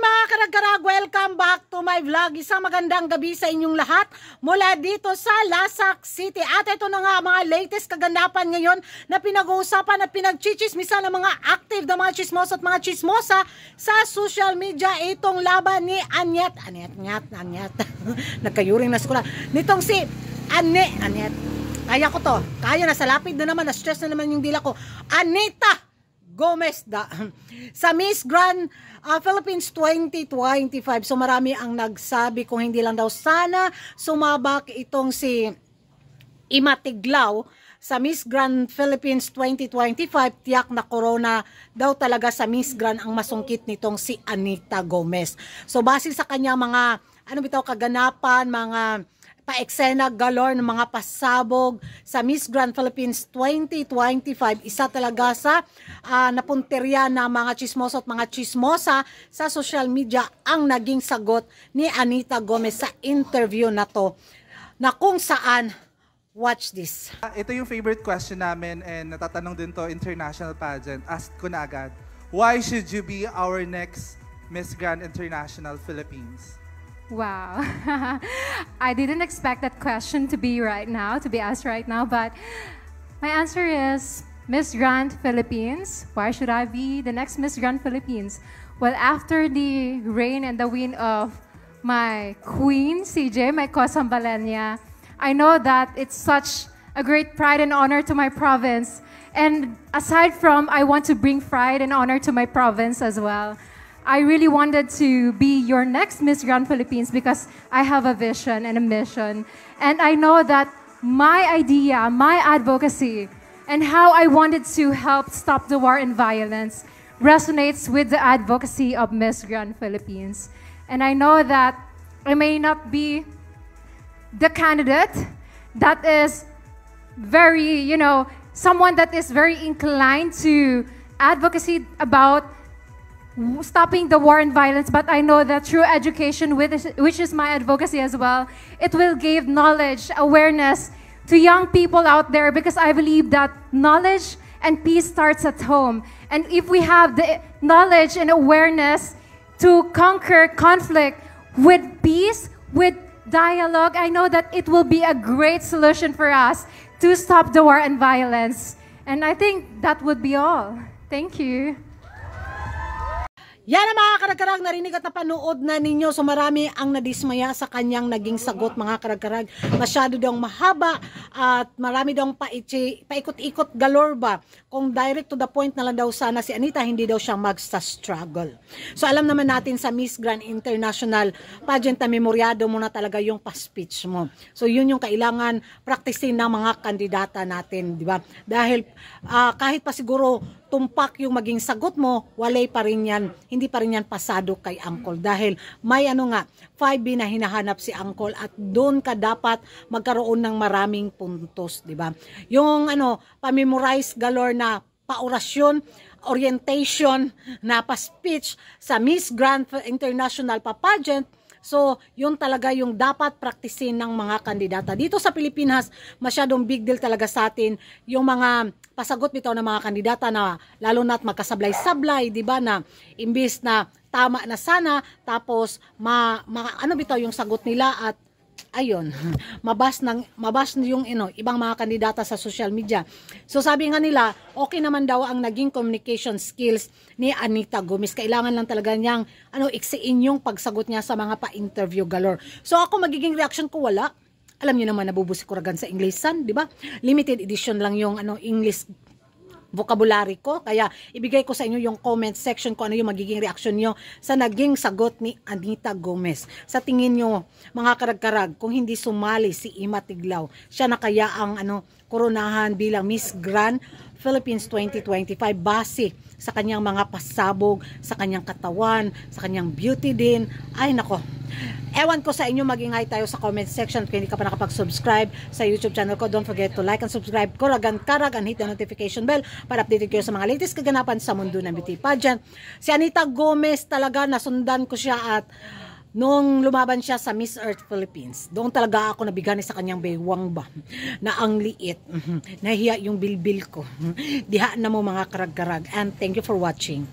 Mga karag-karag, welcome back to my vlog. Isang magandang gabi sa inyong lahat mula dito sa Lasak City. At ito na nga mga latest kaganapan ngayon na pinag-uusapan at pinagchichismisan ng mga active na mga chismosa at mga chismosa sa social media. Itong laban ni Anyet. Nagkayuring na sila. Nitong si Anyet. Kaya ko to. Kaya na sa lapid na naman. Na-stress na naman yung dila ko. Anita Gomez sa Miss Grand Philippines 2025. So marami ang nagsabi kung hindi lang daw sana sumabak itong si Ima Tiglao sa Miss Grand Philippines 2025. Tiyak na corona daw talaga sa Miss Grand ang masungkit nitong si Anita Gomez. So base sa kanya mga kaganapan, mga pa-eksena galore ng mga pasabog sa Miss Grand Philippines 2025. Isa talaga sa napunterya na mga chismoso at mga chismosa sa social media ang naging sagot ni Anita Gomez sa interview na to, na kung saan, watch this. Ito yung favorite question namin and natatanong din to international pageant. Ask ko na agad, why should you be our next Miss Grand International Philippines? Wow. I didn't expect that question to be asked right now, but my answer is Miss Grand Philippines. Why should I be the next Miss Grand Philippines? Well, after the reign and the win of my queen, CJ, my Cosambalenya, I know that it's such a great pride and honor to my province. And aside from, I want to bring pride and honor to my province as well. I really wanted to be your next Miss Grand Philippines because I have a vision and a mission. And I know that my idea, my advocacy, and how I wanted to help stop the war and violence resonates with the advocacy of Miss Grand Philippines. And I know that I may not be the candidate that is very, someone that is very inclined to advocacy about stopping the war and violence, but I know that through education, which is my advocacy as well, it will give knowledge, awareness to young people out there, because I believe that knowledge and peace starts at home. And if we have the knowledge and awareness to conquer conflict with peace, with dialogue, I know that it will be a great solution for us to stop the war and violence. And I think that would be all. Thank you. Yan ang mga karag-karag, narinig at napanood na ninyo. So marami ang nadismaya sa kanyang naging sagot, mga karag-karag. Masyado daw mahaba at marami daw paikot-ikot galore ba. Kung direct to the point na lang daw sana si Anita, hindi daw siya magsa-struggle. So alam naman natin sa Miss Grand International pageant na memoryado mo na talaga yung pa-speech mo. So yun yung kailangan practicein ng mga kandidata natin, di ba? Dahil kahit pa siguro tumpak yung maging sagot mo, walay pa rin yan, hindi pa rin yan pasado kay Uncle. Dahil may 5B na hinahanap si Uncle at doon ka dapat magkaroon ng maraming puntos, di ba? Yung pa-memorize galore na pa-orasyon, orientation, na pa-speech sa Miss Grand International pa-pageant. So, yun talaga yung dapat praktisin ng mga kandidata. Dito sa Pilipinas, masyadong big deal talaga sa atin yung mga pasagot bitaw ng mga kandidata na lalo na't magkasablay-sablay, di ba, na imbis na tama na sana, tapos bitaw yung sagot nila at ayun, mabas yung ibang mga kandidata sa social media. So sabi nga nila, okay naman daw ang naging communication skills ni Anita Gomez. Kailangan lang talaga niyang iksiin yung pagsagot niya sa mga pa-interview galore. So ako magiging reaction ko, wala. Alam niyo naman, nabubusi ko ragan sa Inglesan, di ba? Limited edition lang yung English vocabulary ko, kaya ibigay ko sa inyo yung comment section kung ano yung magiging reaction nyo sa naging sagot ni Anita Gomez. Sa tingin nyo, mga karag-karag, kung hindi sumali si Ima Tiglao, siya na kaya ang koronahan bilang Miss Grand Philippines 2025 base sa kanyang mga pasabog, sa kanyang katawan, sa kanyang beauty din. Ay nako, ewan ko sa inyo, mag-ingay tayo sa comment section. Kung hindi ka pa nakapag-subscribe sa YouTube channel ko, don't forget to like and subscribe ko, karag and hit the notification bell para updated kayo sa mga latest kaganapan sa mundo ng beauty pageant. Si Anita Gomez talaga, nasundan ko siya at nung lumaban siya sa Miss Earth Philippines, doon talaga ako nabigani sa kanyang baywang ba, na ang liit. Nahiya yung bilbil ko. Diha na mo mga karag-karag. And thank you for watching.